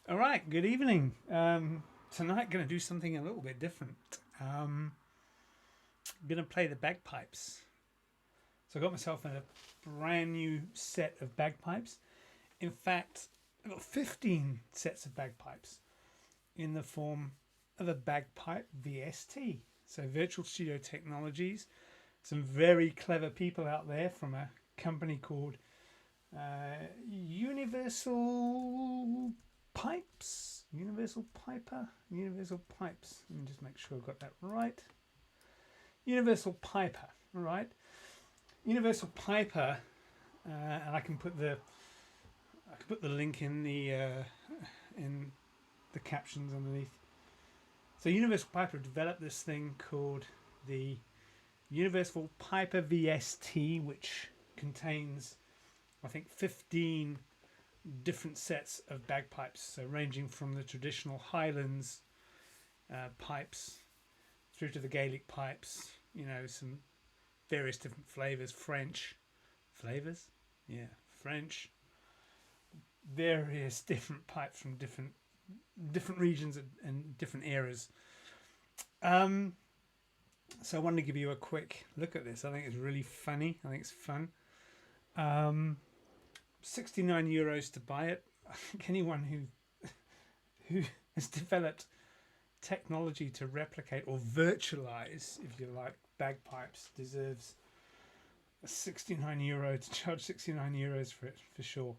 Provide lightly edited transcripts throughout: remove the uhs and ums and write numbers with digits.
All right, good evening. Tonight, going to do something a little bit different. Going to play the bagpipes. So I got myself a brand new set of bagpipes. In fact, I've got 15 sets of bagpipes in the form of a bagpipe VST. So Virtual Studio Technologies. Some very clever people out there from a company called Universal Pipes, Universal Piper, Universal Pipes. Let me just make sure I've got that right. Universal Piper, all right. Universal Piper, and I can put the link in the captions underneath. So Universal Piper developed this thing called the Universal Piper VST, which contains, I think, 15 different sets of bagpipes, so ranging from the traditional Highlands pipes through to the Gaelic pipes, some various different flavors, French various different pipes from different regions and different eras. So I wanted to give you a quick look at this. I think it's really funny. I think it's fun. 69 euros to buy it. I think anyone who has developed technology to replicate or virtualize, if you like, bagpipes deserves 69 euro to charge 69 euros for it, for sure.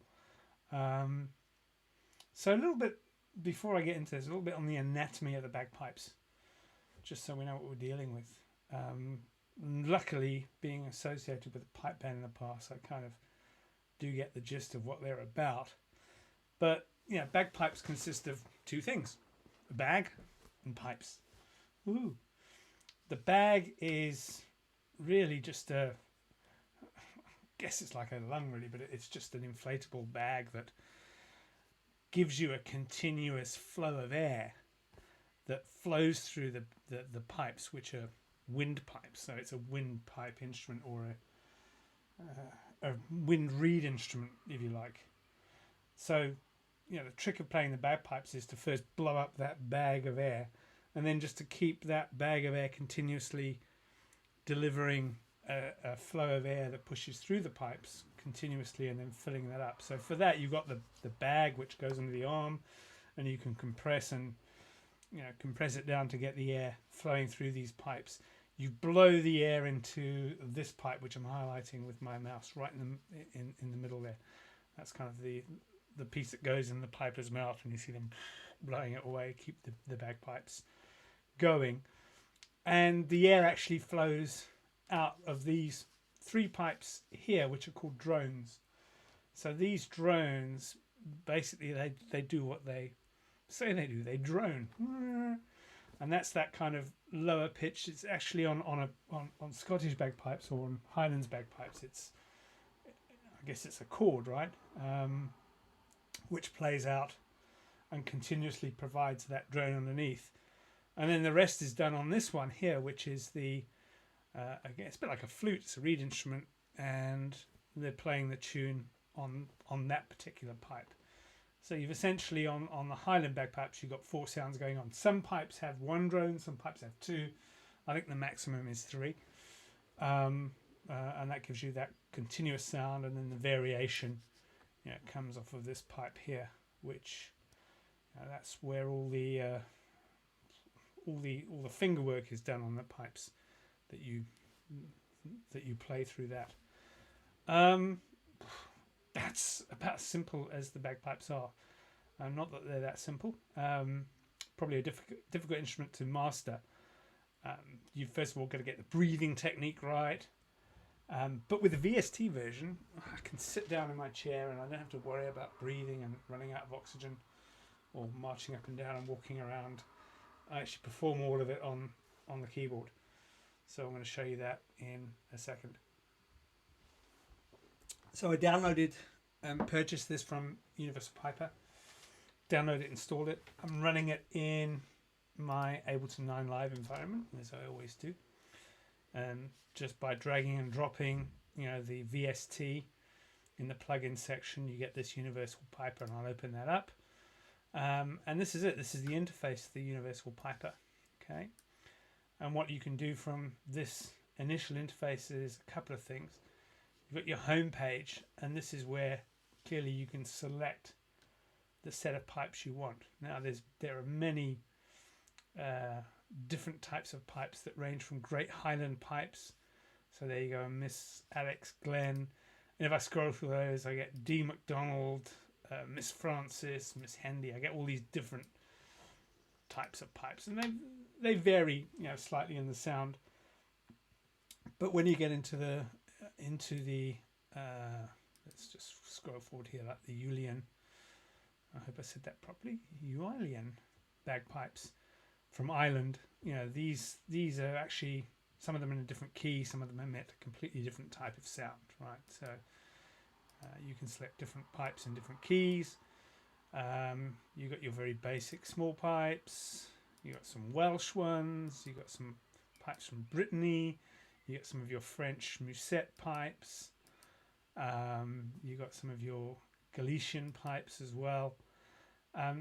So a little bit before I get into this, a little bit on the anatomy of the bagpipes, just so we know what we're dealing with. Luckily, being associated with a pipe band in the past, I kind of do get the gist of what they're about. But bagpipes consist of two things: a bag and pipes. Ooh. The bag is really just I guess it's like a lung really, but it's just an inflatable bag that gives you a continuous flow of air that flows through the pipes, which are wind pipes. So it's a windpipe instrument, or a wind reed instrument, if you like. So, the trick of playing the bagpipes is to first blow up that bag of air, and then just to keep that bag of air continuously delivering a flow of air that pushes through the pipes continuously, and then filling that up. So for that, you've got the bag which goes under the arm, and you can compress it down to get the air flowing through these pipes. You blow the air into this pipe, which I'm highlighting with my mouse right in the middle there. That's kind of the piece that goes in the piper's mouth, and you see them blowing it away, keep the bagpipes going. And the air actually flows out of these three pipes here, which are called drones. So these drones, basically, they do what they say they do. They drone. And that's that kind of lower pitch. It's actually on Scottish bagpipes or on Highlands bagpipes. I guess it's a chord, right? Which plays out and continuously provides that drone underneath. And then the rest is done on this one here, which is again, it's a bit like a flute. It's a reed instrument, and they're playing the tune on that particular pipe. So you've essentially on the Highland bagpipes, you've got four sounds going on. Some pipes have one drone, some pipes have two. I think the maximum is three. And that gives you that continuous sound, and then the variation comes off of this pipe here, which that's where all the finger work is done on the pipes that you play through that. That's about as simple as the bagpipes are. Not that they're that simple. Probably a difficult instrument to master. You first of all got to get the breathing technique right. But with the VST version, I can sit down in my chair and I don't have to worry about breathing and running out of oxygen, or marching up and down and walking around. I actually perform all of it on the keyboard. So I'm going to show you that in a second. So I downloaded and purchased this from Universal Piper. Downloaded it, installed it. I'm running it in my Ableton 9 Live environment, as I always do. And just by dragging and dropping, the VST in the plugin section, you get this Universal Piper, and I'll open that up. And this is it. This is the interface to the Universal Piper. Okay. And what you can do from this initial interface is a couple of things. You've got your home page, and this is where clearly you can select the set of pipes you want. Now there are many different types of pipes that range from Great Highland pipes. So there you go, Miss Alex Glenn. And if I scroll through those, I get D. McDonald, Miss Francis, Miss Hendy. I get all these different types of pipes, and they vary, slightly in the sound. But when you get into the let's just scroll forward here, like the Uilleann. I hope I said that properly. Uilleann bagpipes from Ireland. These are actually, some of them in a different key, some of them emit a completely different type of sound, right? So you can select different pipes in different keys. You got your very basic small pipes. You got some Welsh ones. You got some pipes from Brittany. You got some of your French musette pipes. You got some of your Galician pipes as well.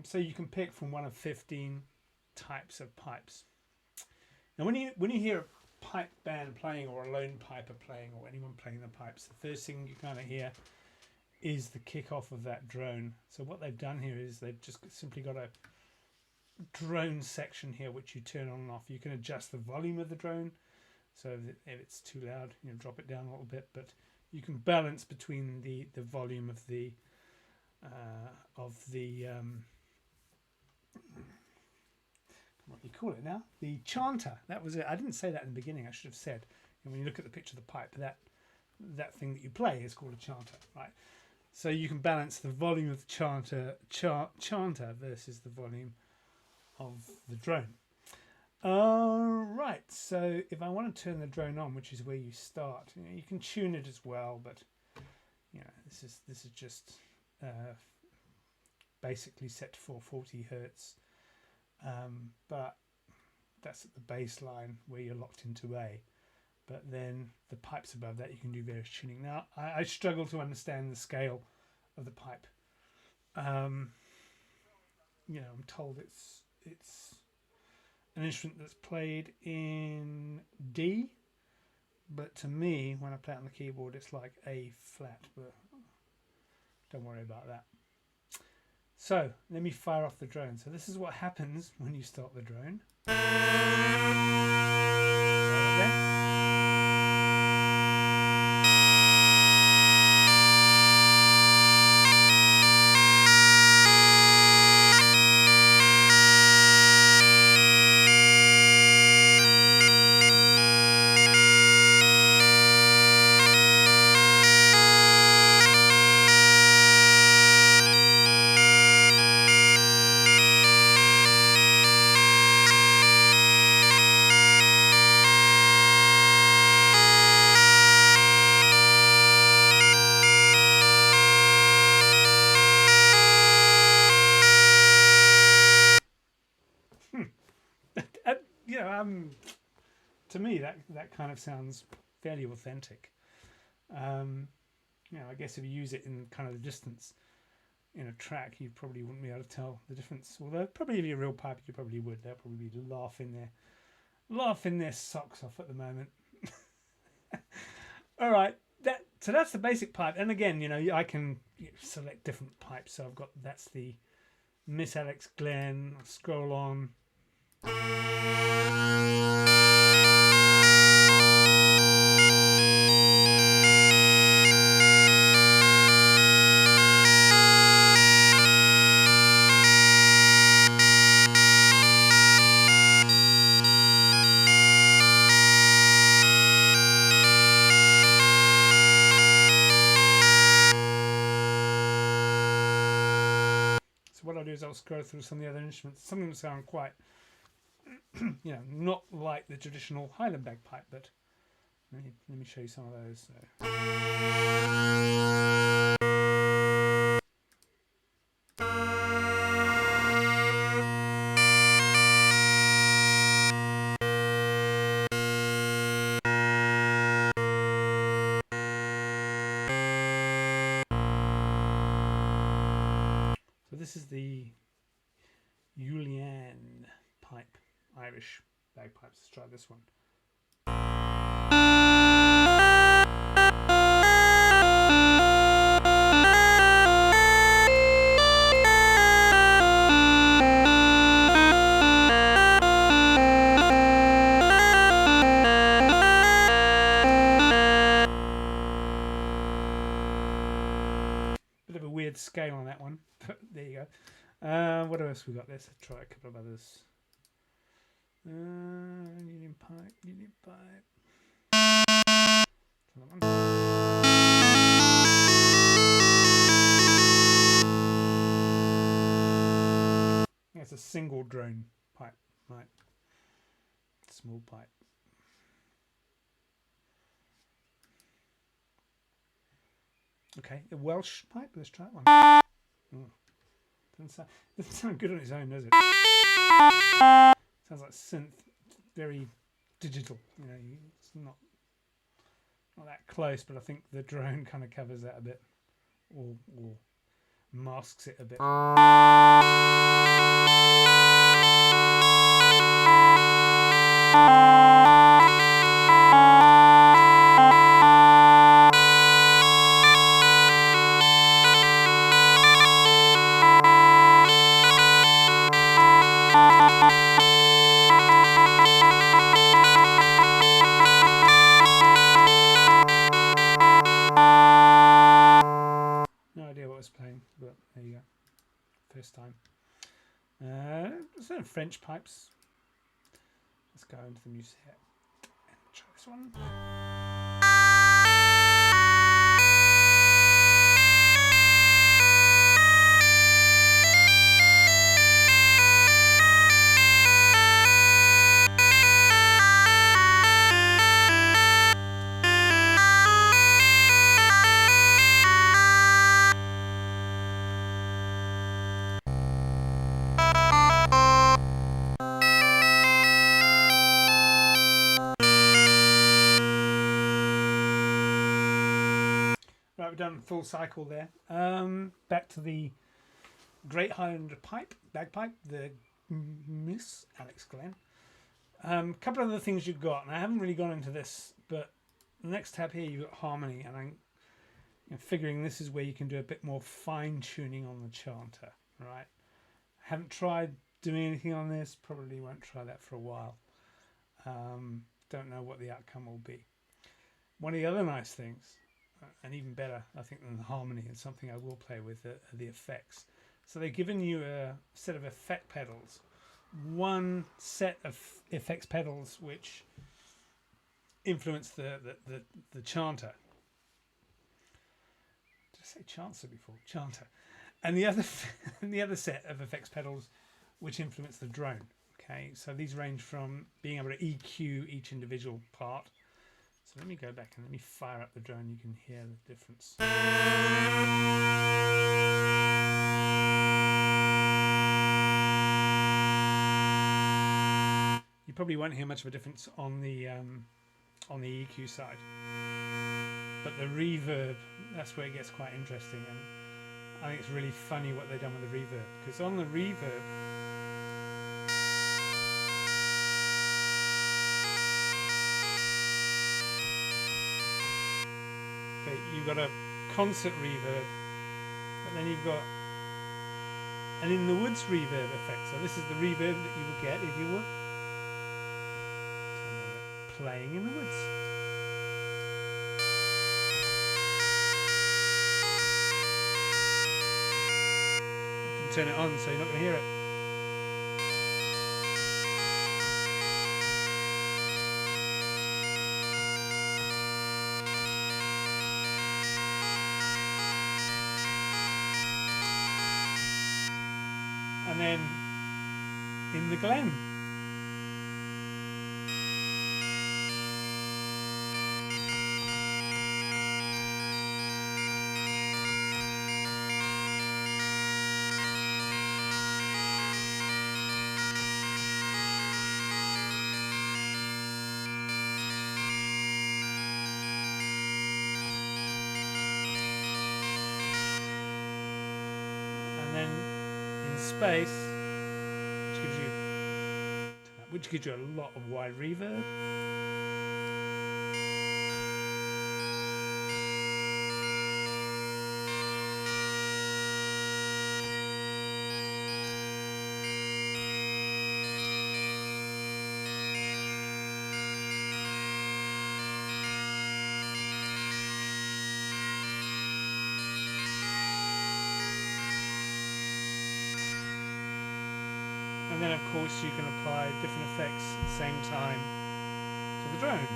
So you can pick from one of 15 types of pipes. Now, when you hear a pipe band playing, or a lone piper playing, or anyone playing the pipes, the first thing you kind of hear is the kickoff of that drone. So what they've done here is they've just simply got a drone section here which you turn on and off. You can adjust the volume of the drone, so if it's too loud, drop it down a little bit, but you can balance between the volume of the what do you call it now? The chanter. That was it. I didn't say that in the beginning. I should have said. And when you look at the picture of the pipe, that thing that you play is called a chanter, right? So you can balance the volume of the chanter versus the volume of the drone. Right. So if I want to turn the drone on, which is where you start, you can tune it as well, but this is just basically set to 440 hertz. But that's at the baseline where you're locked into A. But then the pipes above that, you can do various tuning. Now, I struggle to understand the scale of the pipe. I'm told it's an instrument that's played in D, but to me, when I play it on the keyboard, it's like A flat, but don't worry about that. So let me fire off the drone. So this is what happens when you start the drone. To me, that kind of sounds fairly authentic. I guess if you use it in kind of the distance in a track, you probably wouldn't be able to tell the difference. Although probably if you're a real piper, you probably would. They'll probably be laughing their socks off at the moment. All right, so that's the basic pipe. And again, I can select different pipes. So that's the Miss Alex Glenn. I'll scroll on. What I'll do is I'll scroll through some of the other instruments. Some of them sound quite, not like the traditional Highland bagpipe, but let me show you some of those. So this is the Julian pipe, Irish bagpipes. Let's try this one. Bit of a weird scale on that one, but there you go. What else we got? Let's try a couple of others. Union pipe, Union pipe. It's a single drone pipe, right? Small pipe. Okay, a Welsh pipe. Let's try one. Oh, doesn't sound good on its own, does it? Sounds like synth, very digital. You know, it's not that close, but I think the drone kind of covers that a bit, or masks it a bit. Playing, but there you go. First time. Some French pipes. Let's go into the music and try this one. Right, we've done full cycle there. Back to the Great Highlander pipe, bagpipe, the Miss Alex Glenn. Couple of other things you've got, and I haven't really gone into this, but the next tab here you've got harmony, and I'm figuring this is where you can do a bit more fine tuning on the chanter, right? I haven't tried doing anything on this, probably won't try that for a while. Don't know what the outcome will be. One of the other nice things, and even better I think than the harmony, and something I will play with, are the effects. So they've given you a set of effect pedals, one set of effects pedals which influence the chanter. Did I say chancer before? Chanter. And the other set of effects pedals which influence the drone. Okay, so these range from being able to EQ each individual part. So let me go back and let me fire up the drone. You can hear the difference. You probably won't hear much of a difference on the EQ side, but the reverb, that's where it gets quite interesting, and I think it's really funny what they've done with the reverb, because on the reverb, you've got a concert reverb, but then you've got an in the woods reverb effect. So this is the reverb that you would get if you were playing in the woods. I can turn it on so you're not going to hear it. And then in the glen. And then in space. which gives you a lot of wide reverb. And then of course you can apply different effects at the same time to the drone.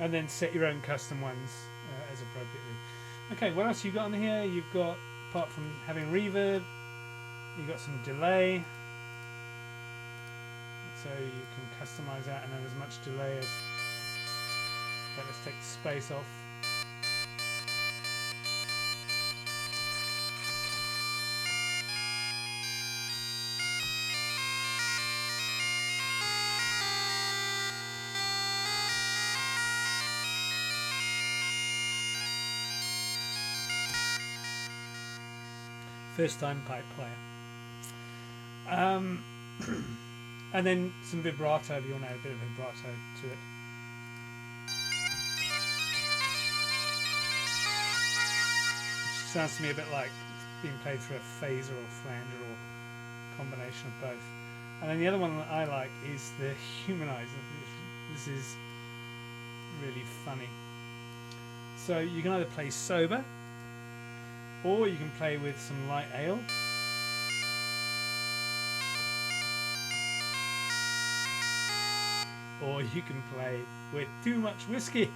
And then set your own custom ones as appropriately. Okay, what else you got on here? You've got, apart from having reverb, you've got some delay. So you can customize that and have as much delay as... Okay, let's take the space off. First time pipe player. And then some vibrato, if you want to add a bit of vibrato to it. Which sounds to me a bit like being played through a phaser or flanger or combination of both. And then the other one that I like is the humanizer. This is really funny. So you can either play sober, or you can play with some light ale. Or you can play with too much whiskey.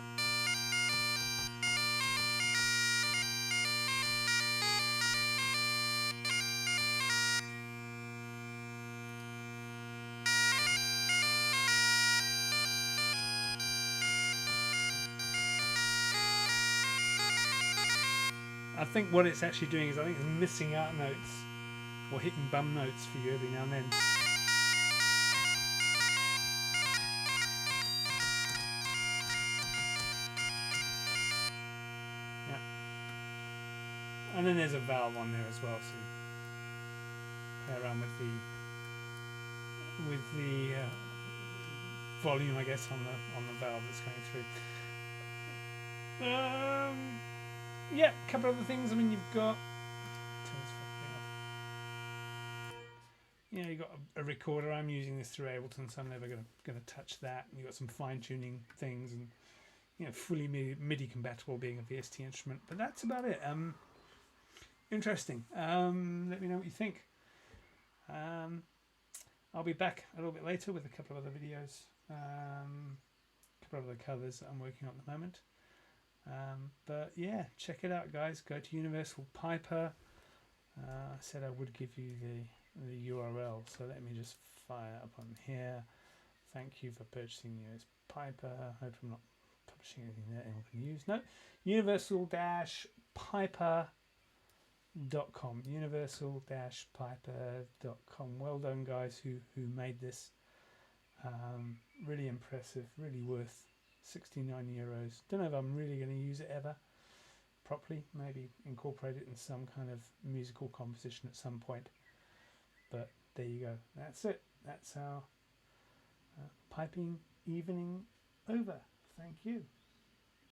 I think what it's actually doing is I think it's missing out notes or hitting bum notes for you every now and then. Yeah. And then there's a valve on there as well, so you play around with the volume, I guess, on the valve that's going through. Yeah, a couple of other things. I mean, you've got, you've got a recorder. I'm using this through Ableton, so I'm never going to touch that. And you've got some fine tuning things, and fully MIDI compatible, being a VST instrument. But that's about it. Interesting. Let me know what you think. I'll be back a little bit later with a couple of other videos, a couple of other covers that I'm working on at the moment. But yeah, check it out, guys. Go to Universal Piper. I said I would give you the URL, so let me just fire up on here. Thank you for purchasing US Piper. Hope I'm not publishing anything there anyone can use. No, universal-piper.com. universal-piper.com. Well done, guys who made this. Really impressive, really worth €69. Don't know if I'm really going to use it ever properly. Maybe incorporate it in some kind of musical composition at some point. But there you go. That's it. That's our piping evening over. Thank you.